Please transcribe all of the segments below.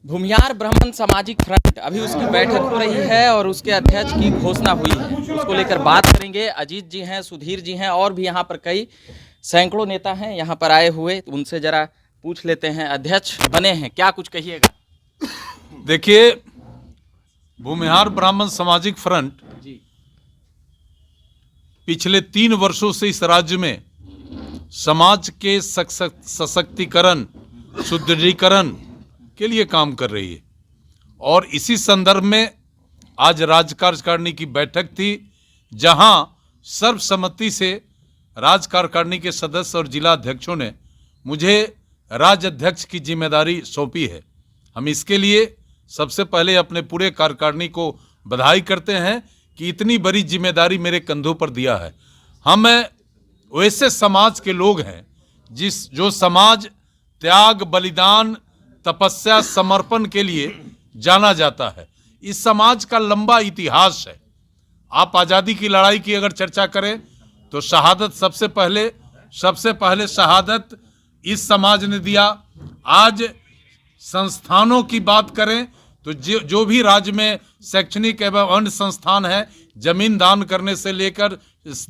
भूमिहार ब्राह्मण सामाजिक फ्रंट अभी उसकी बैठक हो रही है और उसके अध्यक्ष की घोषणा हुई है। उसको लेकर बात करेंगे। अजीत जी हैं, सुधीर जी हैं और भी यहाँ पर कई सैकड़ों नेता हैं यहाँ पर आए हुए। उनसे जरा पूछ लेते हैं, अध्यक्ष बने हैं, क्या कुछ कहिएगा? देखिए, भूमिहार ब्राह्मण सामाजिक फ्रंट जी पिछले 3 वर्षों से इस राज्य में समाज के सशक्तिकरण, सुदृढ़ीकरण के लिए काम कर रही है। और इसी संदर्भ में आज राज्य कार्यकारिणी की बैठक थी, जहां सर्वसम्मति से राज्य कार्यकारिणी के सदस्य और जिला अध्यक्षों ने मुझे राज्य अध्यक्ष की जिम्मेदारी सौंपी है। हम इसके लिए सबसे पहले अपने पूरे कार्यकारिणी को बधाई करते हैं कि इतनी बड़ी जिम्मेदारी मेरे कंधों पर दिया है। हम वैसे समाज के लोग हैं जो समाज त्याग, बलिदान, तपस्या, समर्पण के लिए जाना जाता है। इस समाज का लंबा इतिहास है। आप आज़ादी की लड़ाई की अगर चर्चा करें तो शहादत सबसे पहले शहादत इस समाज ने दिया। आज संस्थानों की बात करें तो जो भी राज्य में शैक्षणिक एवं अन्य संस्थान है, जमीन दान करने से लेकर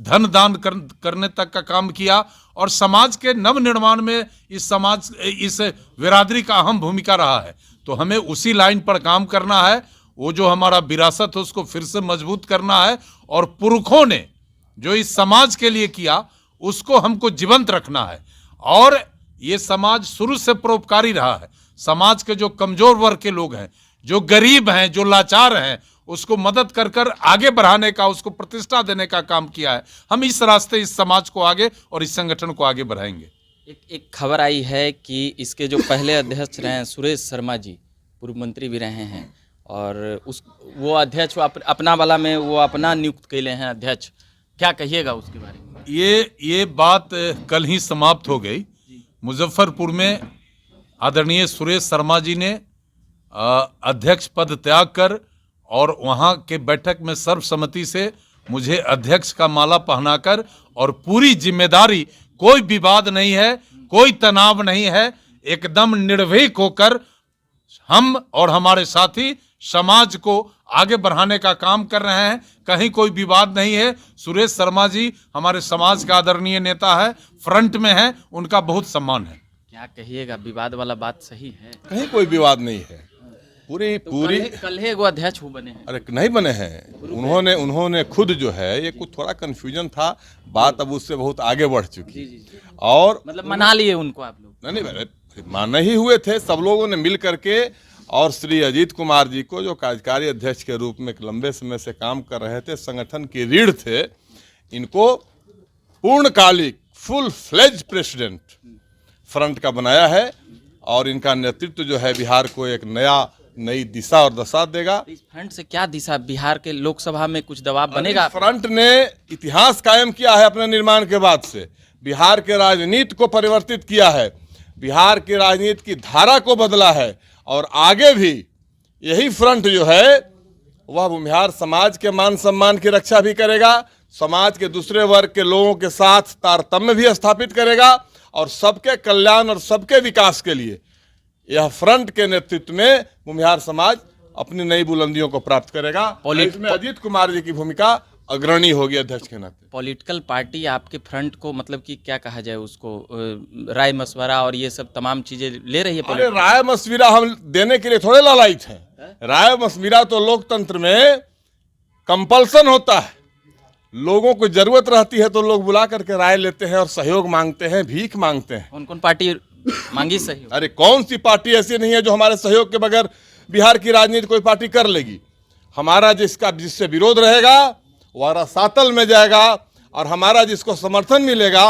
धन दान करने तक का काम किया। और समाज के नव निर्माण में इस बिरादरी का अहम भूमिका रहा है। तो हमें उसी लाइन पर काम करना है। वो जो हमारा विरासत है उसको फिर से मजबूत करना है और पुरखों ने जो इस समाज के लिए किया उसको हमको जीवंत रखना है। और ये समाज शुरू से परोपकारी रहा है। समाज के जो कमजोर वर्ग के लोग हैं, जो गरीब हैं, जो लाचार हैं, उसको मदद कर आगे बढ़ाने का, उसको प्रतिष्ठा देने का काम किया है। हम इस रास्ते इस समाज को आगे और इस संगठन को आगे बढ़ाएंगे। एक खबर आई है कि इसके जो पहले अध्यक्ष रहे हैं सुरेश शर्मा जी, पूर्व मंत्री भी रहे हैं, और वो अध्यक्ष अपना वाला में वो अपना नियुक्त कैले हैं अध्यक्ष। क्या कहिएगा उसके बारे में? ये बात कल ही समाप्त हो गई। मुजफ्फरपुर में आदरणीय सुरेश शर्मा जी ने अध्यक्ष पद त्याग कर और वहाँ के बैठक में सर्वसम्मति से मुझे अध्यक्ष का माला पहनाकर और पूरी जिम्मेदारी, कोई विवाद नहीं है, कोई तनाव नहीं है, एकदम निर्भीक होकर हम और हमारे साथी समाज को आगे बढ़ाने का काम कर रहे हैं। कहीं कोई विवाद नहीं है। सुरेश शर्मा जी हमारे समाज का आदरणीय नेता है, फ्रंट में है, उनका बहुत सम्मान है। क्या कहिएगा, विवाद वाला बात सही है? कहीं कोई विवाद नहीं है। पूरी कल ही वो अध्यक्ष हो बने हैं। अरे नहीं बने हैं, उन्होंने खुद जो है, ये कुछ थोड़ा कंफ्यूजन था, बात अब उससे बहुत आगे बढ़ चुकी। जी। और मतलब मना लिए उनको आप लोग? नहीं, माने ही हुए थे सब लोगों ने मिल करके। और श्री अजीत कुमार जी को जो कार्यकारी अध्यक्ष के रूप में एक लंबे समय से काम कर रहे थे, संगठन की रीढ़ थे, इनको पूर्णकालिक फुल फ्लेज प्रेसिडेंट फ्रंट का बनाया है। और इनका नेतृत्व जो है बिहार को एक नई दिशा और दशा देगा। इस फ्रंट से क्या दिशा, बिहार के लोकसभा में कुछ दबाव बनेगा? फ्रंट ने इतिहास कायम किया है अपने निर्माण के बाद से, बिहार के राजनीति को परिवर्तित किया है, बिहार की राजनीति की धारा को बदला है। और आगे भी यही फ्रंट जो है वह भूमिहार समाज के मान सम्मान की रक्षा भी करेगा, समाज के दूसरे वर्ग के लोगों के साथ तारतम्य भी स्थापित करेगा और सबके कल्याण और सबके विकास के लिए यह फ्रंट के नेतृत्व में भूमिहार समाज अपनी नई बुलंदियों को प्राप्त करेगा। इसमें अजीत कुमार जी की भूमिका अग्रणी होगी अध्यक्ष के नाते। पॉलिटिकल पार्टी आपके फ्रंट को, मतलब कि क्या कहा जाए उसको, राय मशवरा और ये सब तमाम चीजें ले रही है? अरे राय मशविरा हम देने के लिए थोड़े लालायित हैं। राय मशविरा तो लोकतंत्र में कंपल्सन होता है। लोगों को जरूरत रहती है तो लोग बुला करके राय लेते हैं और सहयोग मांगते हैं, भीख मांगते हैं। कौन पार्टी मांगी सहयोग? अरे कौन सी पार्टी ऐसी नहीं है जो हमारे सहयोग के बगैर बिहार की राजनीति कोई पार्टी कर लेगी। हमारा जिससे विरोध रहेगा वह रसातल में जाएगा और हमारा जिसको समर्थन मिलेगा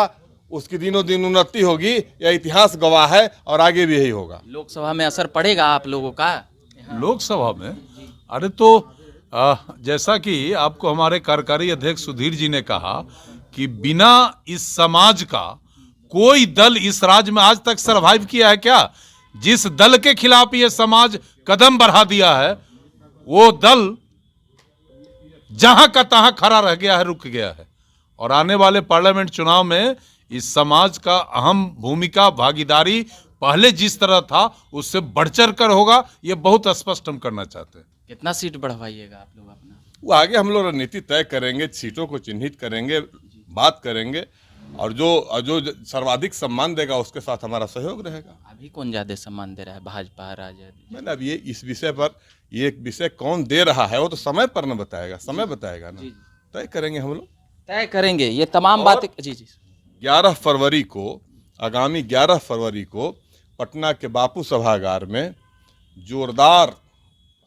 उसकी दिनों दिन उन्नति होगी। यह इतिहास गवाह है और आगे भी यही होगा। लोकसभा में असर पड़ेगा आप लोगों का? लोकसभा में अरे तो जैसा कि आपको हमारे कार्यकारी अध्यक्ष सुधीर जी ने कहा कि बिना इस समाज का कोई दल इस राज्य में आज तक सरवाइव किया है क्या? जिस दल के खिलाफ ये समाज कदम बढ़ा दिया है वो दल जहां का तहां खड़ा रह गया है, रुक गया है। और आने वाले पार्लियामेंट चुनाव में इस समाज का अहम भूमिका, भागीदारी पहले जिस तरह था उससे बढ़ चढ़ कर होगा, ये बहुत स्पष्ट हम करना चाहते हैं। कितना सीट बढ़वाइएगा आप लोग अपना? वो आगे हम लोग रणनीति तय करेंगे, सीटों को चिन्हित करेंगे, बात करेंगे, और जो सर्वाधिक सम्मान देगा उसके साथ हमारा सहयोग रहेगा। अभी कौन ज्यादा सम्मान दे रहा है, भाजपा, राजद? मैंने अब इस विषय पर, ये विषय कौन दे रहा है वो तो समय पर न बताएगा, समय बताएगा ना, तय करेंगे हम लोग, तय करेंगे ये तमाम बातें। जी जी। 11 फरवरी को, आगामी 11 फरवरी को पटना के बापू सभागार में जोरदार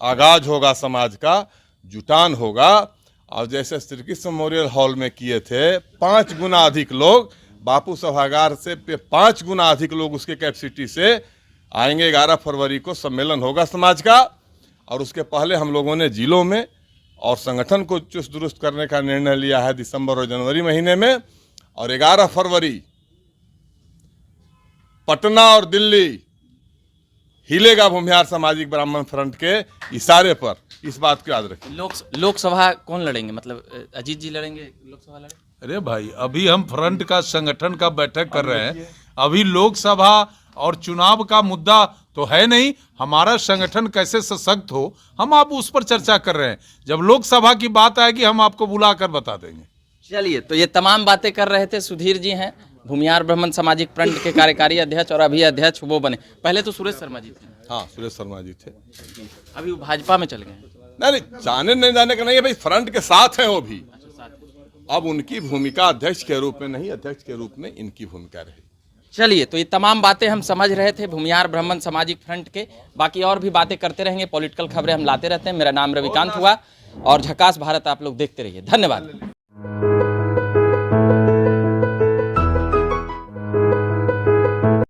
आगाज होगा, समाज का जुटान होगा, और जैसे श्री कृष्ण मेमोरियल हॉल में किए थे 5 गुना अधिक लोग, बापू सभागार से 5 गुना अधिक लोग उसके कैपेसिटी से आएंगे। 11 फरवरी को सम्मेलन होगा समाज का, और उसके पहले हम लोगों ने जिलों में और संगठन को चुस्त दुरुस्त करने का निर्णय लिया है दिसंबर और जनवरी महीने में। और 11 फरवरी पटना और दिल्ली हिलेगा भूमिहार सामाजिक ब्राह्मण फ्रंट के इशारे पर, इस बात को याद रखें। लोकसभा कौन लड़ेंगे, मतलब अजीत जी लड़ेंगे लोकसभा लड़ेंगे? अरे भाई, अभी हम फ्रंट का संगठन का बैठक कर रहे हैं, अभी लोकसभा और चुनाव का मुद्दा तो है नहीं। हमारा संगठन कैसे सशक्त हो, हम आप उस पर चर्चा कर रहे हैं। जब लोकसभा की बात आएगी हम आपको बुलाकर बता देंगे। चलिए, तो ये तमाम बातें कर रहे थे सुधीर जी हैं, भूमिहार ब्राह्मण सामाजिक फ्रंट के कार्यकारी अध्यक्ष, और अभी अध्यक्ष वो बने। पहले तो सुरेश शर्मा जी थे। हाँ, सुरेश शर्मा जी थे, अभी वो भाजपा में चल गए। नहीं, जाने नहीं जाने का नहीं है भाई, फ्रंट के साथ हैं वो भी। अब उनकी भूमिका अध्यक्ष के रूप में नहीं, अध्यक्ष के रूप में इनकी भूमिका रही। चलिए, तो ये तमाम बातें हम समझ रहे थे भूमिहार ब्राह्मण सामाजिक फ्रंट के। बाकी और भी बातें करते रहेंगे, पॉलिटिकल खबरें हम लाते रहते हैं। मेरा नाम रविकांत हुआ, और झकास भारत आप लोग देखते रहिए। धन्यवाद।